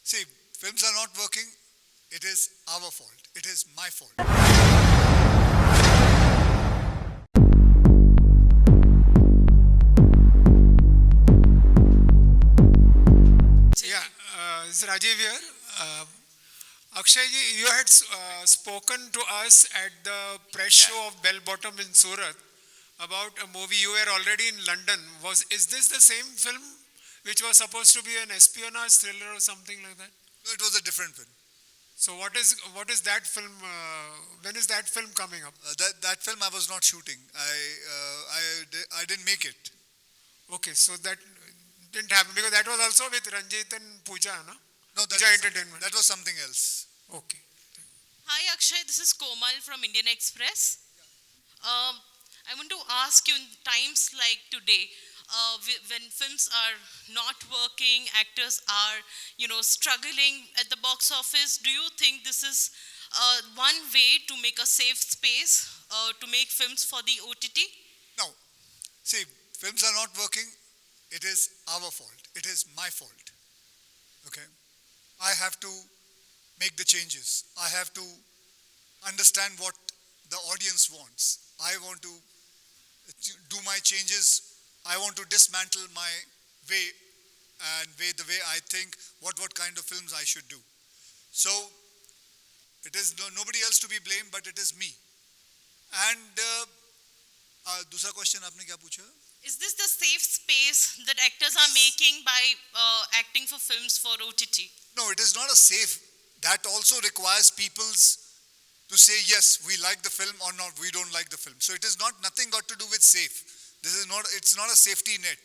See, films are not working. It is our fault. It is my fault. Yeah, this is Rajiv here. Akshay ji, you had spoken to us at the press show of Bell Bottom in Surat about a movie. You were already in London. Is this the same film which was supposed to be an espionage thriller or something like that? No, it was a different film. So what is that film? When is that film coming up? That film I was not shooting. I didn't make it. Okay, so that didn't happen because that was also with Ranjit and Pooja, no? No, Pooja Entertainment. That was something else. Okay. Hi Akshay, this is Komal from Indian Express. I want to ask you in times like today, when films are not working, actors are, struggling at the box office, do you think this is one way to make a safe space to make films for the OTT? No. See, films are not working. It is our fault. It is my fault. Okay? I have to make the changes. I have to understand what the audience wants. I want to do my changes. I want to dismantle my way and the way I think what kind of films I should do. So it is nobody else to be blamed, but it is me. And दूसरा question आपने क्या पूछा? Is this the safe space that actors are making by acting for films for OTT? No, it is not a safe. That also requires people's to say yes, we like the film or not, we don't like the film. So it is nothing got to do with safe. It's not a safety net.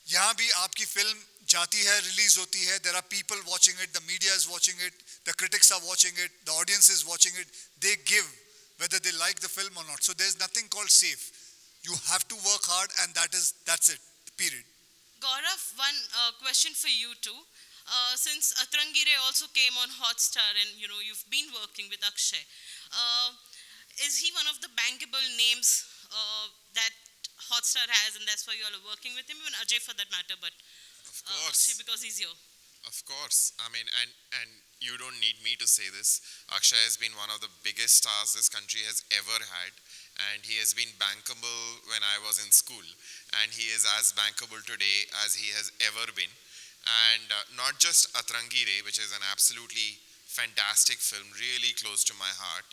यहाँ भी आपकी film जाती है, release होती है, there are people watching it, the media is watching it, the critics are watching it, the audience is watching it. They give whether they like the film or not. So there's nothing called safe. You have to work hard, and that's it. Period. Gaurav, one question for you too. Since Atrangire also came on Hotstar, and you've been working with Akshay, is he one of the bankable names that Hotstar has, and that's why you all are working with him, even Ajay for that matter, but of course, Akshay because he's here. Of course. I mean, and you don't need me to say this. Akshay has been one of the biggest stars this country has ever had. And he has been bankable when I was in school. And he is as bankable today as he has ever been. And not just Atrangire, which is an absolutely fantastic film, really close to my heart.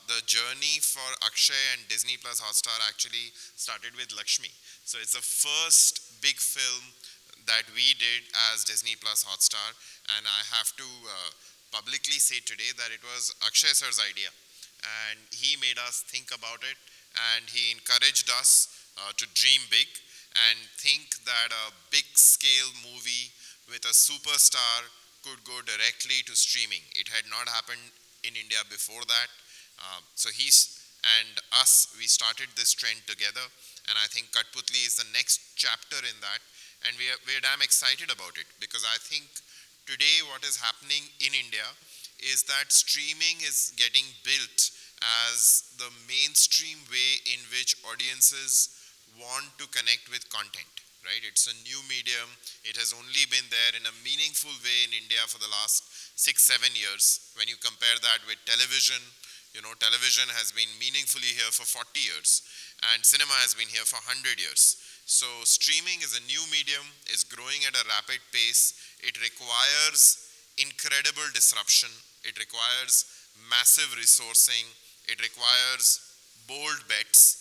The journey for Akshay and Disney Plus Hotstar actually started with Lakshmi. So it's the first big film that we did as Disney Plus Hotstar. And I have to publicly say today that it was Akshay sir's idea. And he made us think about it, and he encouraged us to dream big and think that a big scale movie with a superstar could go directly to streaming. It had not happened in India before that. So he and us, we started this trend together, and I think Katputli is the next chapter in that, and we're damn excited about it, because I think today what is happening in India is that streaming is getting built as the mainstream way in which audiences want to connect with content, right? It's a new medium. It has only been there in a meaningful way in India for the last 6-7 years. When you compare that with television, television has been meaningfully here for 40 years, and cinema has been here for 100 years. So streaming is a new medium, is growing at a rapid pace. It requires incredible disruption. It requires massive resourcing. It requires bold bets,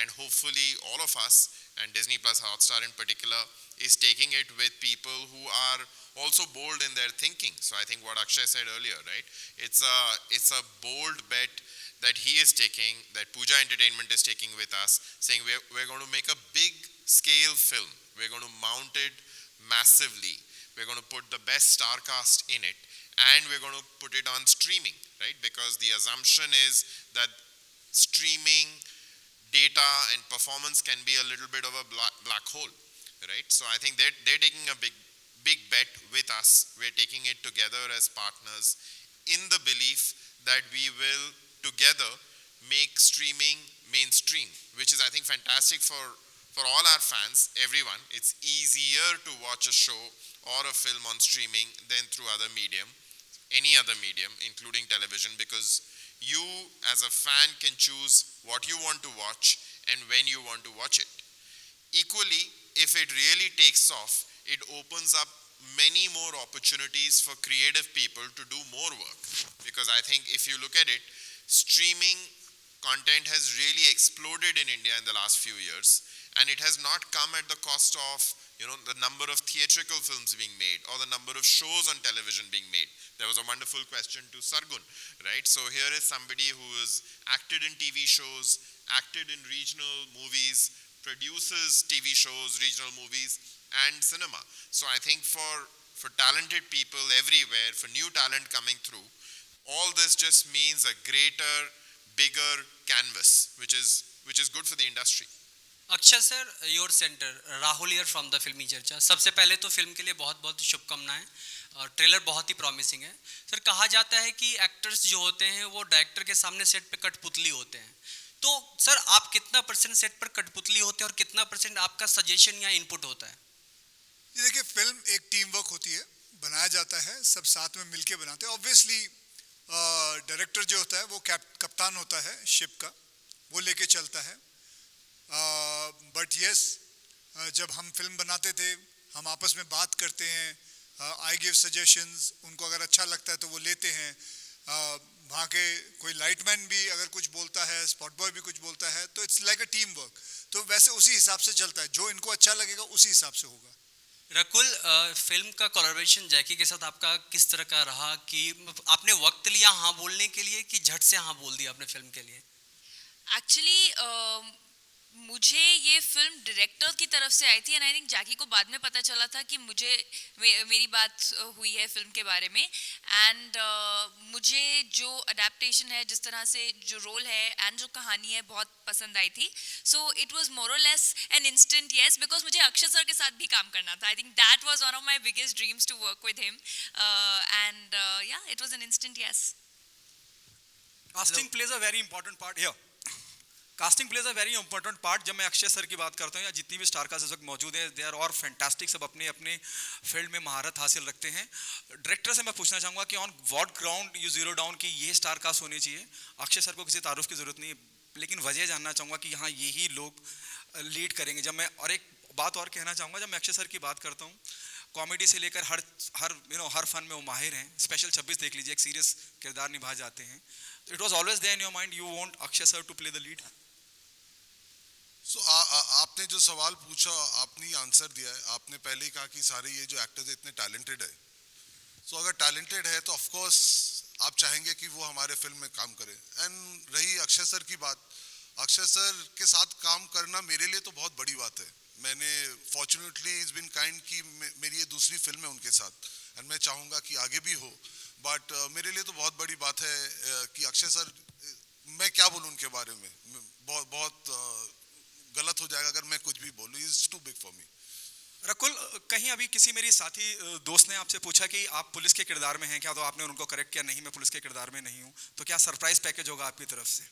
and hopefully all of us, and Disney Plus Hotstar in particular, is taking it with people who are also bold in their thinking. So I think what Akshay said earlier, right? It's a bold bet that he is taking, that Pooja Entertainment is taking with us, saying we're going to make a big scale film. We're going to mount it massively. We're going to put the best star cast in it, and we're going to put it on streaming, right? Because the assumption is that streaming data and performance can be a little bit of a black hole, right? So I think they're taking a big bet with us. We're taking it together as partners in the belief that we will together make streaming mainstream, which is, I think, fantastic for all our fans, everyone. It's easier to watch a show or a film on streaming than through any other medium, including television, because you as a fan can choose what you want to watch and when you want to watch it. Equally, if it really takes off, it opens up many more opportunities for creative people to do more work. Because I think if you look at it, streaming content has really exploded in India in the last few years, and it has not come at the cost of the number of theatrical films being made or the number of shows on television being made. There was a wonderful question to Sargun, right? So here is somebody who has acted in TV shows, acted in regional movies, produces TV shows, regional movies, and cinema. So I think for talented people everywhere, for new talent coming through, all this just means a greater, bigger canvas, which is good for the industry. Akshay sir, your centre Rahul here from the फिल्मी चर्चा. सबसे पहले तो film के लिए बहुत बहुत शुभकामनाएं और ट्रेलर बहुत ही प्रॉमिसिंग है. सर, कहा जाता है कि एक्टर्स जो होते हैं वो डायरेक्टर के सामने सेट पे कठपुतली होते हैं. तो सर, आप कितना % सेट पर कठपुतली होते हैं और कितना % आपका सजेशन या इनपुट होता है? ये देखिए, फिल्म एक टीम वर्क होती है, बनाया जाता है, सब साथ में मिलके बनाते हैं. ऑब्वियसली डायरेक्टर जो होता है वो कप्तान होता है शिप का, वो लेके चलता है. बट यस, जब हम फिल्म बनाते थे हम आपस में बात करते हैं, आई गिव सजेशंस, उनको अगर अच्छा लगता है तो वो लेते हैं. वहाँ के कोई लाइटमैन भी अगर कुछ बोलता है, स्पॉट बॉय भी कुछ बोलता है, तो it's like a team work. तो वैसे उसी हिसाब से चलता है, जो इनको अच्छा लगेगा उसी हिसाब से होगा. रकुल, फिल्म का कोलैबोरेशन जैकी के साथ आपका किस तरह का रहा? कि आपने वक्त लिया हाँ बोलने के लिए कि झट से हाँ बोल दिया आपने फिल्म के लिए? एक्चुअली मुझे ये फिल्म डायरेक्टर की तरफ से आई थी, एंड आई थिंक जैकी को बाद में पता चला था कि मेरी बात हुई है फिल्म के बारे में. एंड मुझे जो अडेप्टेशन है, जिस तरह से जो रोल है एंड जो कहानी है, बहुत पसंद आई थी. So it was more or less an instant yes, because मुझे अक्षय सर के साथ भी काम करना था. I think that was one of my biggest dreams to work with him, and yeah, it was an instant yes. Casting plays a very important part here. Casting plays a very important part. जब मैं Akshay sir की बात करता हूँ या जितनी भी star cast इस वक्त मौजूद है, दे आर और फैंटास्टिक, सब अपने अपने फील्ड में महारत हासिल रखते हैं. डायरेक्टर से मैं पूछना चाहूँगा कि on what ground you zero down कि ये स्टार कास्ट होने चाहिए. अक्षय सर को किसी तारुफ की जरूरत नहीं है, लेकिन वजह जानना चाहूँगा कि यहाँ यही लोग लीड करेंगे. जब मैं और एक बात और कहना चाहूँगा, जब मैं अक्षय सर की बात करता हूँ, कॉमेडी से लेकर हर फन में वो माहिर हैं. स्पेशल 26 देख लीजिए, एक सीरियस किरदार निभा जाते हैं. It was always there in your mind, you want Akshay sir to play the lead? So आपने जो सवाल पूछा आपने ही आंसर दिया है. आपने पहले ही कहा कि सारे ये जो एक्टर्स इतने टैलेंटेड है. सो अगर टैलेंटेड है तो ऑफ कोर्स आप चाहेंगे कि वो हमारे फिल्म में काम करें. एंड रही अक्षय सर की बात, अक्षय सर के साथ काम करना मेरे लिए तो बहुत बड़ी बात है. मैंने फॉर्चुनेटली इज बिन काइंड कि मेरी ये दूसरी फिल्म है उनके साथ, एंड मैं चाहूँगा कि आगे भी हो. बट मेरे लिए तो बहुत बड़ी बात है कि अक्षय सर, मैं क्या बोलूँ उनके बारे में, बहुत गलत हो जाएगा अगर मैं कुछ भी बोलूँ. Is too big for me. Rakul, कहीं अभी किसी मेरी साथी दोस्त ने आपसे पूछा कि आप पुलिस के किरदार में हैं क्या, तो आपने उनको करेक्ट किया, नहीं मैं पुलिस के किरदार में नहीं हूँ. तो क्या सरप्राइज पैकेज होगा आपकी तरफ से?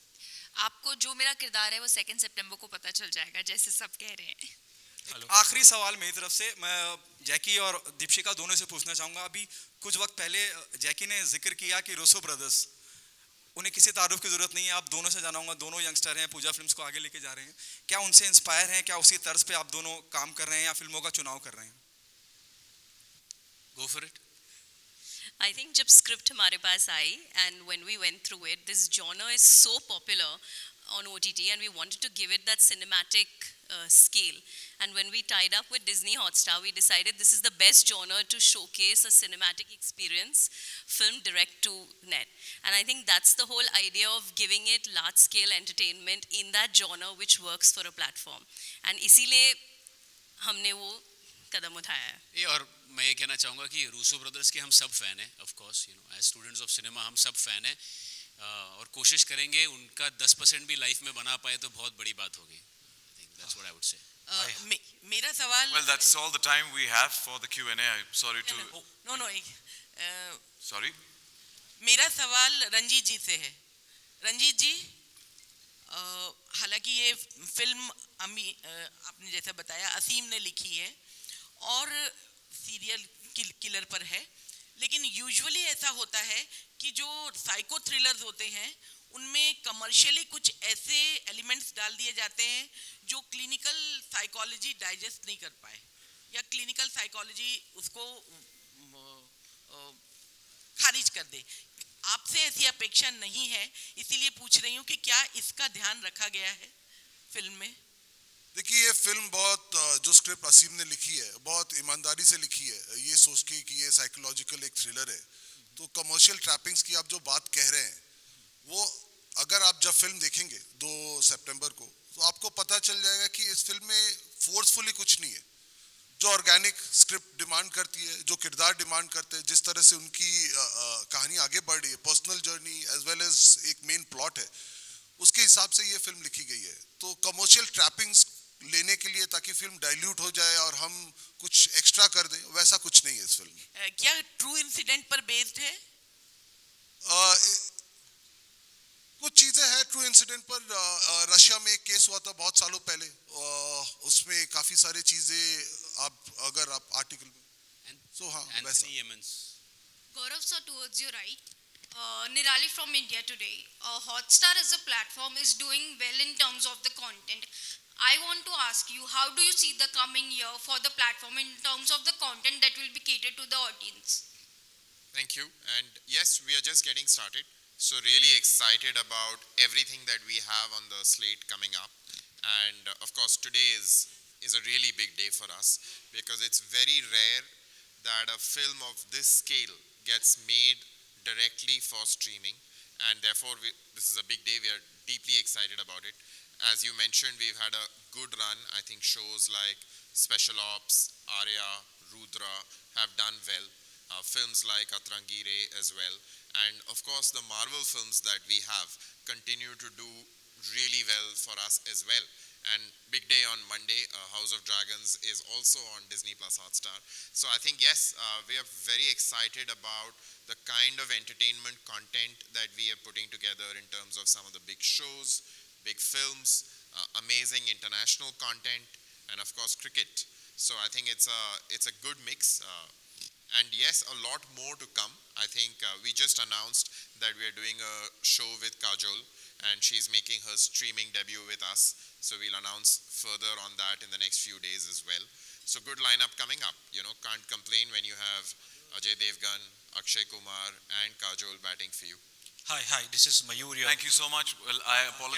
आपको जो मेरा किरदार है वो 2 सितंबर को पता चल जाएगा, जैसे सब कह रहे हैं. आखिरी सवाल मेरी तरफ से, मैं जैकी और दीपशिका दोनों से पूछना चाहूँगा. अभी कुछ वक्त पहले जैकी ने जिक्र किया कि रूसो ब्रदर्स, उन्हें किसी तारुफ की जरूरत नहीं है, आप दोनों से जानाऊंगा, दोनों यंगस्टर हैं, पूजा फिल्म्स को आगे लेके जा रहे हैं. क्या उनसे इंस्पायर हैं? क्या उसी तर्ज पे आप दोनों काम कर रहे हैं या फिल्मों का चुनाव कर रहे हैं? Go for it. I think जब स्क्रिप्ट हमारे पास आई and when we went through it, this genre is so popular on OTT and we wanted to give it that cinematic scale. And when we tied up with Disney Hotstar, we decided this is the best genre to showcase a cinematic experience, film direct to net. And I think that's the whole idea of giving it large scale entertainment in that genre which works for a platform. And इसीलिए हमने वो कदम उठाया है. ये और मैं ये कहना चाहूँगा कि रूसो ब्रदर्स के हम सब फ़ैन हैं, of course as students of cinema हम सब फ़ैन हैं, और कोशिश करेंगे उनका 10% भी लाइफ में बना पाए तो बहुत बड़ी बात होगी. I think that's what I would say. मेरा सवाल, well, that's all the time we have for the Q&A. I'm sorry to sorry. मेरा सवाल रंजीत जी से है. रंजीत जी, हालांकि ये फिल्म आपने जैसा बताया असीम ने लिखी है और सीरियल किलर पर है, लेकिन यूजुअली ऐसा होता है कि जो साइको थ्रिलर्स होते हैं उनमें कमर्शियली कुछ ऐसे एलिमेंट्स डाल दिए जाते हैं जो क्लिनिकल साइकोलॉजी डाइजेस्ट नहीं कर पाए, या क्लिनिकल साइकोलॉजी उसको खारिज कर दे। आपसे ऐसी अपेक्षा नहीं है, इसीलिए पूछ रही हूँ कि क्या इसका ध्यान रखा गया है फिल्म में? देखिए, ये फिल्म बहुत जो स्क्रिप्ट असीम ने लिखी है बहुत ईमानदारी से लिखी है, ये सोच के कि ये साइकोलॉजिकल एक थ्रिलर है। तो कमर्शियल ट्रैपिंग्स की आप जो बात कह रहे हैं, वो अगर आप जब फिल्म देखेंगे 2 सितंबर को, तो आपको पता चल जाएगा कि इस फिल्म में फोर्सफुली कुछ नहीं है। जो ऑर्गेनिक स्क्रिप्ट डिमांड करती है, जो किरदार डिमांड करते हैं, जिस तरह से उनकी कहानी आगे बढ़ रही है, personal journey as well as एक मेन प्लॉट है, उसके हिसाब से ये फिल्म लिखी गई है। तो कमर्शियल ट्रैपिंग्स लेने के लिए ताकि फिल्म डाइल्यूट हो जाए और हम कुछ एक्स्ट्रा कर दें, वैसा कुछ नहीं है इस फिल्म में। क्या ट्रू इंसिडेंट पर बेस्ड है? कुछ चीजें हैं ट्रू इंसिडेंट पर। रशिया में एक केस हुआ था बहुत सालों पहले, उसमें काफी सारी चीजें अगर आप आर्टिकल में हाँ वैसा। Gaurav sir, towards your right. Nirali from India today. Hotstar as a platform is doing well in terms of the content. I want to ask you, how do you see the coming year for the platform in terms of the content that will be catered to the audience? Thank you. And yes, we are just getting started. So really excited about everything that we have on the slate coming up. And of course, today is a really big day for us because it's very rare that a film of this scale gets made directly for streaming. And therefore, this is a big day. We are deeply excited about it. As you mentioned, we've had a good run. I think shows like Special Ops, Arya, Rudra have done well. Films like Atrangire as well. And of course, the Marvel films that we have continue to do really well for us as well. And big day on Monday, House of Dragons is also on Disney Plus Hotstar. So I think, yes, we are very excited about the kind of entertainment content that we are putting together in terms of some of the big shows, big films, amazing international content, and of course cricket. So I think it's a good mix. And yes, a lot more to come. I think we just announced that we are doing a show with Kajol, and she's making her streaming debut with us. So we'll announce further on that in the next few days as well. So good lineup coming up. You know, can't complain when you have Ajay Devgan, Akshay Kumar, and Kajol batting for you. Hi, this is Mayur. Thank you so much. Well, I apologize.